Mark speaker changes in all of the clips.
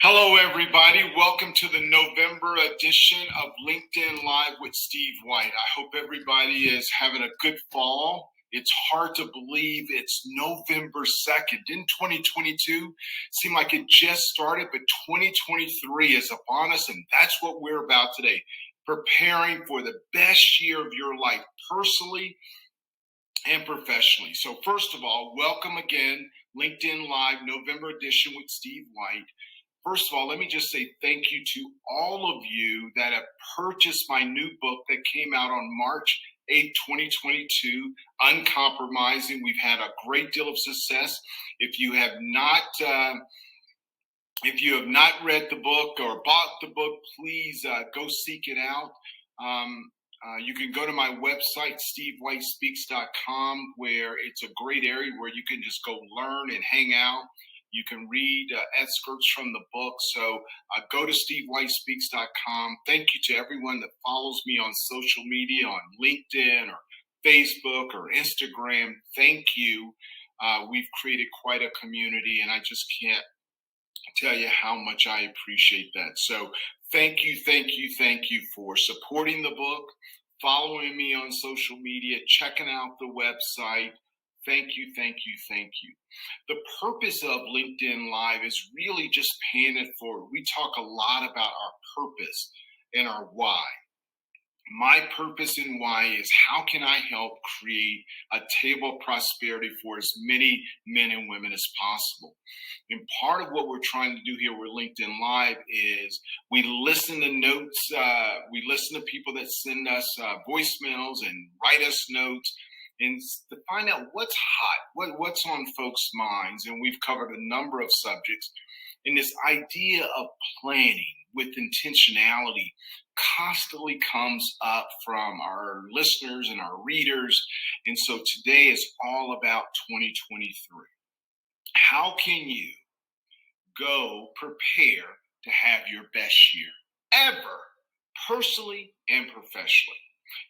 Speaker 1: Hello, everybody. Welcome to the November edition of LinkedIn Live with Steve White. I hope everybody is having a good fall. It's hard to believe it's November 2nd. Didn't 2022 seem like it just started, but 2023 is upon us, and that's what we're about today, preparing for the best year of your life, personally and professionally. So first of all, welcome again, LinkedIn Live November edition with Steve White. First of all, let me just say thank you to all of you that have purchased my new book that came out on March 8, 2022, Uncompromising. We've had a great deal of success. If you have not read the book or bought the book, please go seek it out. You can go to my website, stevewhitespeaks.com, where it's a great area where you can just go learn and hang out. You can read excerpts from the book. So go to stevewhitespeaks.com. Thank you to everyone that follows me on social media, on LinkedIn or Facebook or Instagram. Thank you. We've created quite a community, and I just can't tell you how much I appreciate that. So thank you for supporting the book, following me on social media, checking out the website. Thank you. The purpose of LinkedIn Live is really just paying it forward. We talk a lot about our purpose and our why. My purpose and why is how can I help create a table of prosperity for as many men and women as possible? And part of what we're trying to do here with LinkedIn Live is we listen to notes. We listen to people that send us voicemails and write us notes, and to find out what's hot, what's on folks' minds. And we've covered a number of subjects. And this idea of planning with intentionality constantly comes up from our listeners and our readers. And so today is all about 2023. How can you go prepare to have your best year ever, personally and professionally?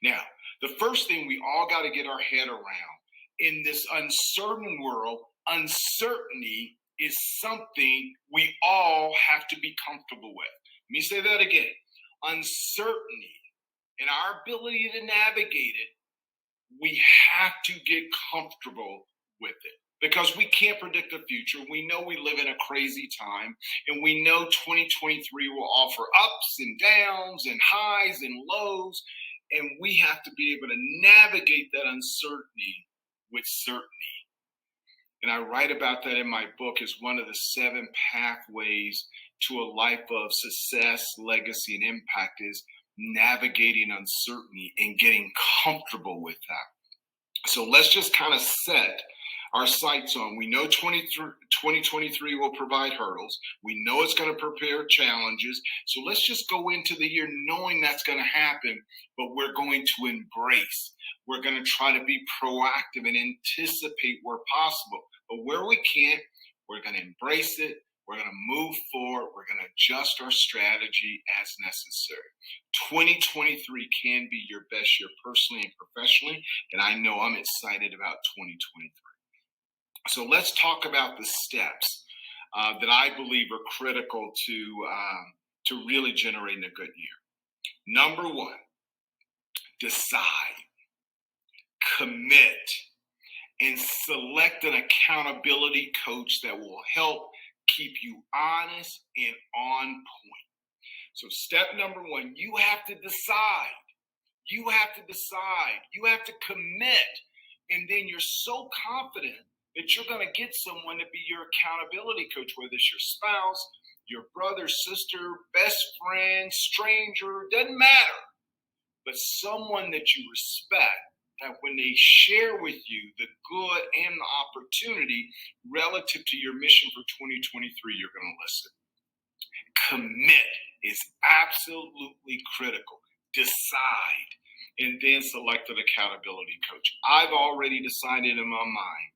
Speaker 1: Now, the first thing we all got to get our head around in this uncertain world, uncertainty is something we all have to be comfortable with. Let me say that again. Uncertainty and our ability to navigate it, we have to get comfortable with it because we can't predict the future. We know we live in a crazy time, and we know 2023 will offer ups and downs and highs and lows. And we have to be able to navigate that uncertainty with certainty. And I write about that in my book as one of the 7 pathways to a life of success, legacy, and impact is navigating uncertainty and getting comfortable with that. So let's just kind of set our sights on. We know 2023 will provide hurdles. We know it's going to prepare challenges. So let's just go into the year knowing that's going to happen, but we're going to embrace. We're going to try to be proactive and anticipate where possible. But where we can't, we're going to embrace it. We're going to move forward. We're going to adjust our strategy as necessary. 2023 can be your best year personally and professionally, and I know I'm excited about 2023. So let's talk about the steps that I believe are critical to really generating a good year. Number 1, decide, commit, and select an accountability coach that will help keep you honest and on point. So step number 1, you have to decide. You have to commit. And then you're so confident that you're going to get someone to be your accountability coach, whether it's your spouse, your brother, sister, best friend, stranger, doesn't matter. But someone that you respect, that when they share with you the good and the opportunity relative to your mission for 2023, you're going to listen. Commit is absolutely critical. Decide, and then select an accountability coach. I've already decided in my mind,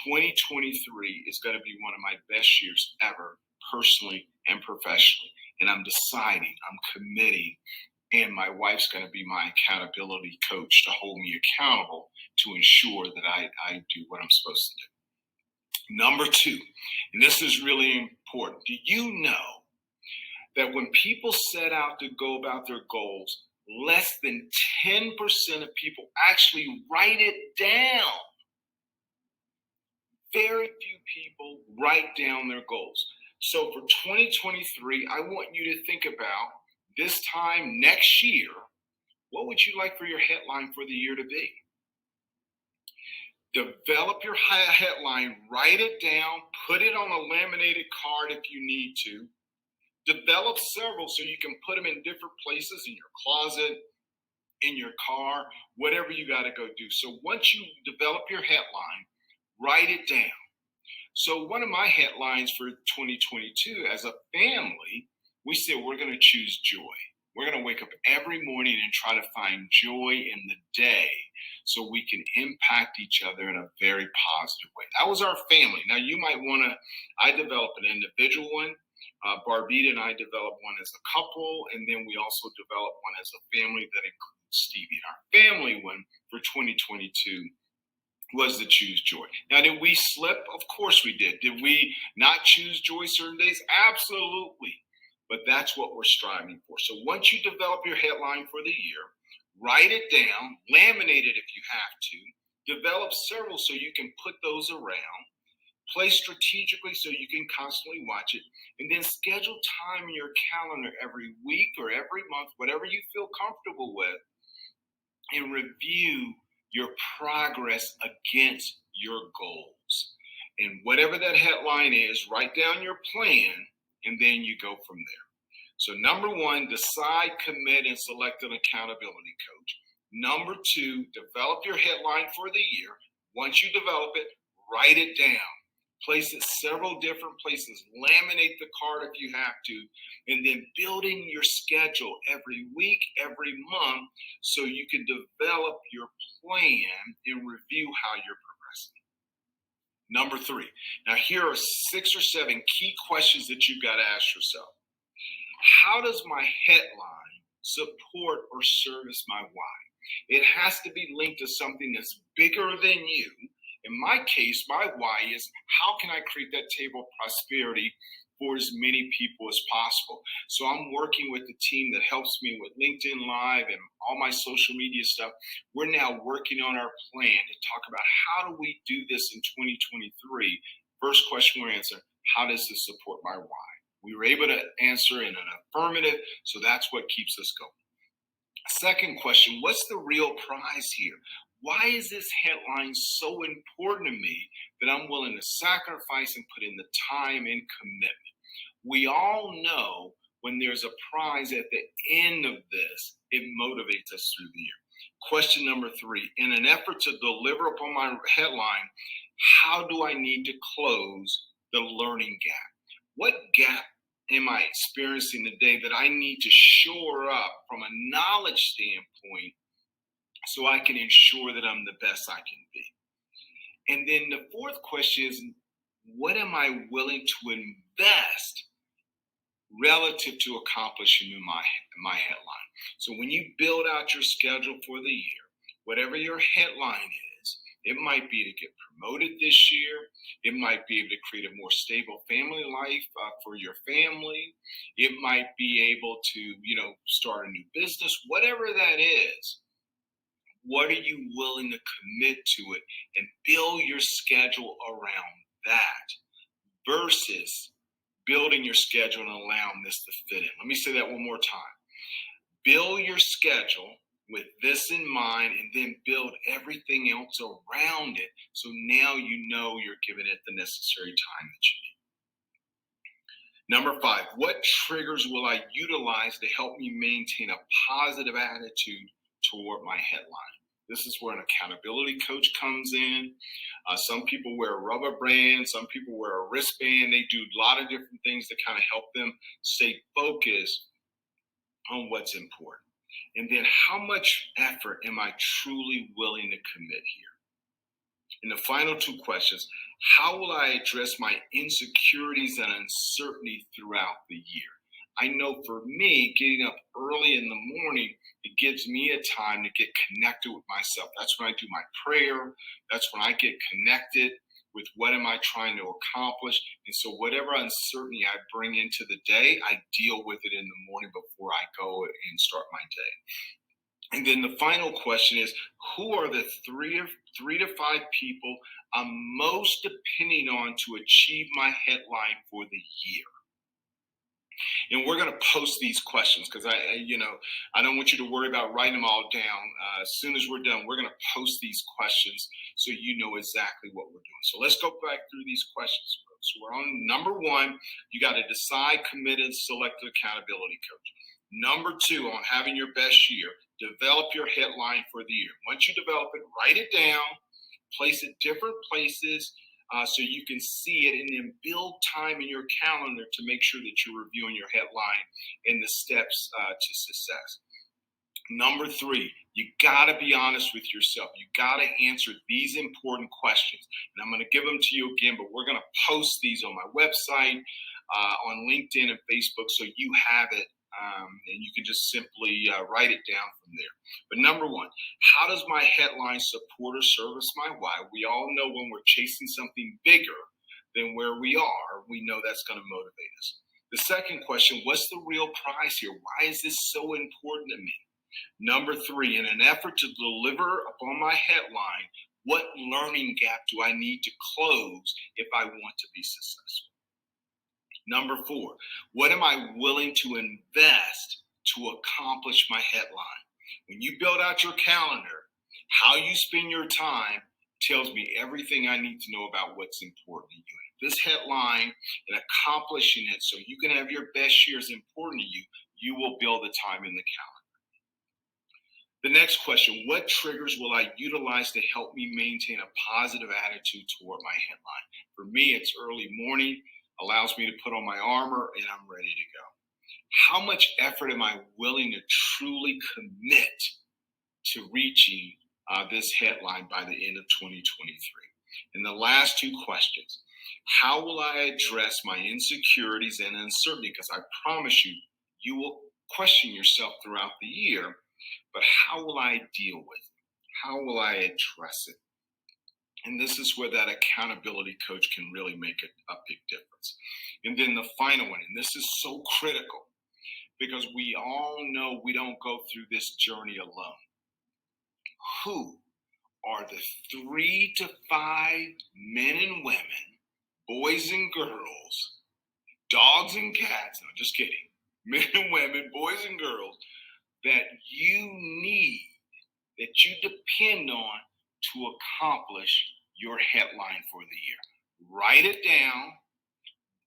Speaker 1: 2023 is going to be one of my best years ever, personally and professionally. And I'm deciding, I'm committing, and my wife's going to be my accountability coach to hold me accountable to ensure that I do what I'm supposed to do. Number 2, and this is really important. Do you know that when people set out to go about their goals, less than 10% of people actually write it down. Very few people write down their goals. So for 2023, I want you to think about this time next year, what would you like for your headline for the year to be? Develop your headline, write it down, put it on a laminated card if you need to. Develop several so you can put them in different places in your closet, in your car, whatever you got to go do. So once you develop your headline, write it down. So one of my headlines for 2022 as a family, we said we're going to choose joy. We're going to wake up every morning and try to find joy in the day so we can impact each other in a very positive way. That was our family. Now you might want to, I developed an individual one. Barbita and I developed one as a couple, and then we also developed one as a family that includes Stevie. And our family one for 2022 was to choose joy. Now, did we slip? Of course we did. Did we not choose joy certain days? Absolutely. But that's what we're striving for. So once you develop your headline for the year, write it down, laminate it if you have to, develop several so you can put those around, place strategically so you can constantly watch it, and then schedule time in your calendar every week or every month, whatever you feel comfortable with, and review your progress against your goals. And whatever that headline is, write down your plan, and then you go from there. So number one, decide, commit, and select an accountability coach. Number two, develop your headline for the year. Once you develop it, write it down. Place it several different places. Laminate the card if you have to. And then building your schedule every week, every month, so you can develop your plan and review how you're progressing. Number three. Now, here are 6 or 7 key questions that you've got to ask yourself. How does my headline support or service my why? It has to be linked to something that's bigger than you. In my case, my why is how can I create that table of prosperity for as many people as possible? So I'm working with the team that helps me with LinkedIn Live and all my social media stuff. We're now working on our plan to talk about how do we do this in 2023. First question we're answering, how does this support my why? We were able to answer in an affirmative, so that's what keeps us going. Second question, what's the real prize here? Why is this headline so important to me that I'm willing to sacrifice and put in the time and commitment? We all know when there's a prize at the end of this, it motivates us through the year. Question number 3, in an effort to deliver upon my headline, how do I need to close the learning gap? What gap am I experiencing today that I need to shore up from a knowledge standpoint so I can ensure that I'm the best I can be? And then the fourth question is, what am I willing to invest relative to accomplishing in my headline? So when you build out your schedule for the year, whatever your headline is, it might be to get promoted this year. It might be able to create a more stable family life for your family. It might be able to, start a new business, whatever that is. What are you willing to commit to it and build your schedule around that versus building your schedule and allowing this to fit in? Let me say that one more time. Build your schedule with this in mind and then build everything else around it. So now you know you're giving it the necessary time that you need. Number 5, what triggers will I utilize to help me maintain a positive attitude toward my headline? This is where an accountability coach comes in. Some people wear a rubber band. Some people wear a wristband. They do a lot of different things to kind of help them stay focused on what's important. And then how much effort am I truly willing to commit here? And the final 2 questions, how will I address my insecurities and uncertainty throughout the year? I know for me, getting up early in the morning, it gives me a time to get connected with myself. That's when I do my prayer. That's when I get connected with what am I trying to accomplish. And so whatever uncertainty I bring into the day, I deal with it in the morning before I go and start my day. And then the final question is, who are the three to five people I'm most depending on to achieve my headline for the year? And we're going to post these questions because I don't want you to worry about writing them all down. As soon as we're done, we're going to post these questions so you know exactly what we're doing. So let's go back through these questions. So we're on number one. You got to decide, commit, and select an accountability coach. Number two, on having your best year, develop your headline for the year. Once you develop it, write it down, place it different places so you can see it, and then build time in your calendar to make sure that you're reviewing your headline and the steps to success. Number three, you got to be honest with yourself. You got to answer these important questions. And I'm going to give them to you again, but we're going to post these on my website, on LinkedIn and Facebook, so you have it. And you can just simply write it down from there. But number one, how does my headline support or service my why? We all know when we're chasing something bigger than where we are, we know that's going to motivate us. The second question, what's the real prize here? Why is this so important to me? Number three, in an effort to deliver upon my headline, what learning gap do I need to close if I want to be successful? Number four, what am I willing to invest to accomplish my headline? When you build out your calendar, how you spend your time tells me everything I need to know about what's important to you. And if this headline and accomplishing it so you can have your best year is important to you, you will build the time in the calendar. The next question, what triggers will I utilize to help me maintain a positive attitude toward my headline? For me, it's early morning, allows me to put on my armor, and I'm ready to go. How much effort am I willing to truly commit to reaching this headline by the end of 2023? And the last two questions, how will I address my insecurities and uncertainty? Because I promise you, you will question yourself throughout the year, but how will I deal with it? How will I address it? And this is where that accountability coach can really make a big difference. And then the final one, and this is so critical because we all know we don't go through this journey alone. Who are the 3 to 5 men and women, boys and girls, dogs and cats, no, just kidding, men and women, boys and girls, that you need, that you depend on to accomplish your headline for the year? Write it down,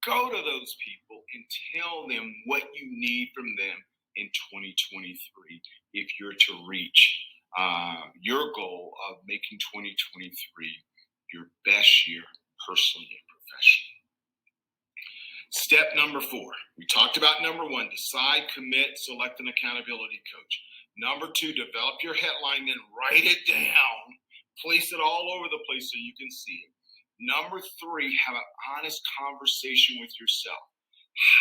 Speaker 1: go to those people and tell them what you need from them in 2023 if you're to reach your goal of making 2023 your best year personally and professionally. Step number 4, we talked about number 1, decide, commit, select an accountability coach. Number 2, develop your headline, then write it down, place it all over the place so you can see it. Number 3, have an honest conversation with yourself.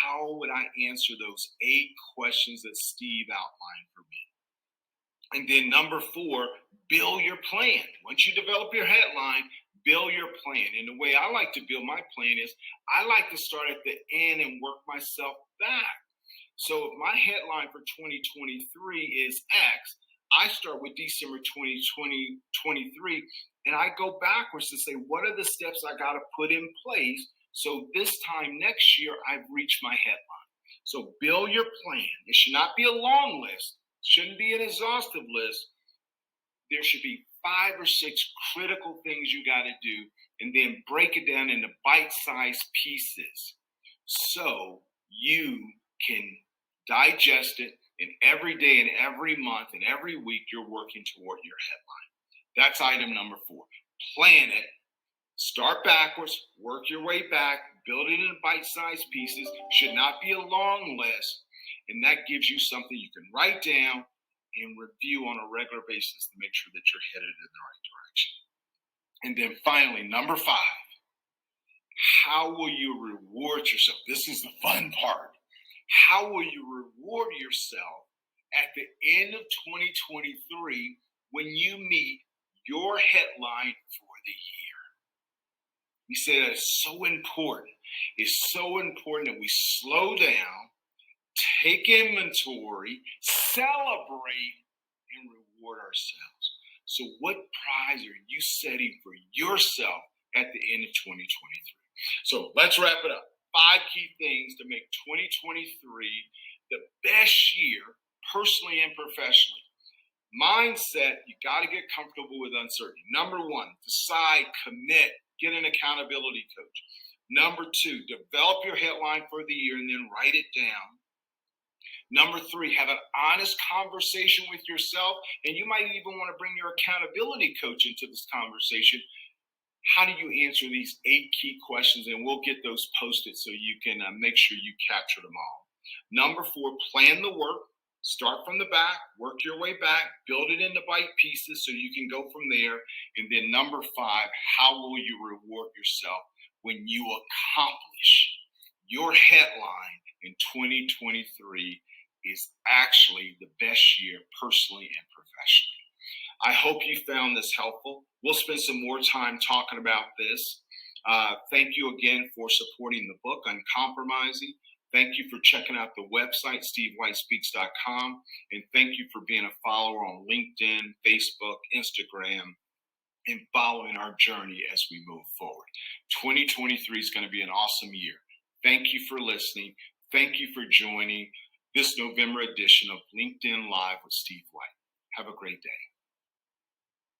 Speaker 1: How would I answer those 8 questions that Steve outlined for me? And then number 4, build your plan. Once you develop your headline, build your plan. And the way I like to build my plan is I like to start at the end and work myself back. So if my headline for 2023 is X, I start with December 2023 and I go backwards to say, what are the steps I got to put in place so this time next year I've reached my headline? So build your plan. It should not be a long list. It shouldn't be an exhaustive list. There should be 5 or 6 critical things you got to do, and then break it down into bite-sized pieces so you can digest it, and every day and every month and every week you're working toward your headline. That's item number 4. Plan it. Start backwards, work your way back, build it in bite-sized pieces. Should not be a long list, and that gives you something you can write down and review on a regular basis to make sure that you're headed in the right direction. And then finally, number 5, how will you reward yourself? This is the fun part. How will you reward yourself at the end of 2023 when you meet your headline for the year? We say that it's so important. It's so important that we slow down, take inventory, celebrate, and reward ourselves. So, what prize are you setting for yourself at the end of 2023? So, let's wrap it up. 5 key things to make 2023 the best year, personally and professionally. Mindset, you got to get comfortable with uncertainty. Number 1, decide, commit, get an accountability coach. Number 2, develop your headline for the year and then write it down. Number 3, have an honest conversation with yourself, and you might even want to bring your accountability coach into this conversation. How do you answer these 8 key questions? And we'll get those posted so you can make sure you capture them all. Number 4, plan the work. Start from the back, work your way back, build it into bite pieces so you can go from there. And then number 5, how will you reward yourself when you accomplish your headline in 2023 is actually the best year personally and professionally. I hope you found this helpful. We'll spend some more time talking about this. Thank you again for supporting the book, Uncompromising. Thank you for checking out the website, stevewhitespeaks.com. And thank you for being a follower on LinkedIn, Facebook, Instagram, and following our journey as we move forward. 2023 is going to be an awesome year. Thank you for listening. Thank you for joining this November edition of LinkedIn Live with Steve White. Have a great day.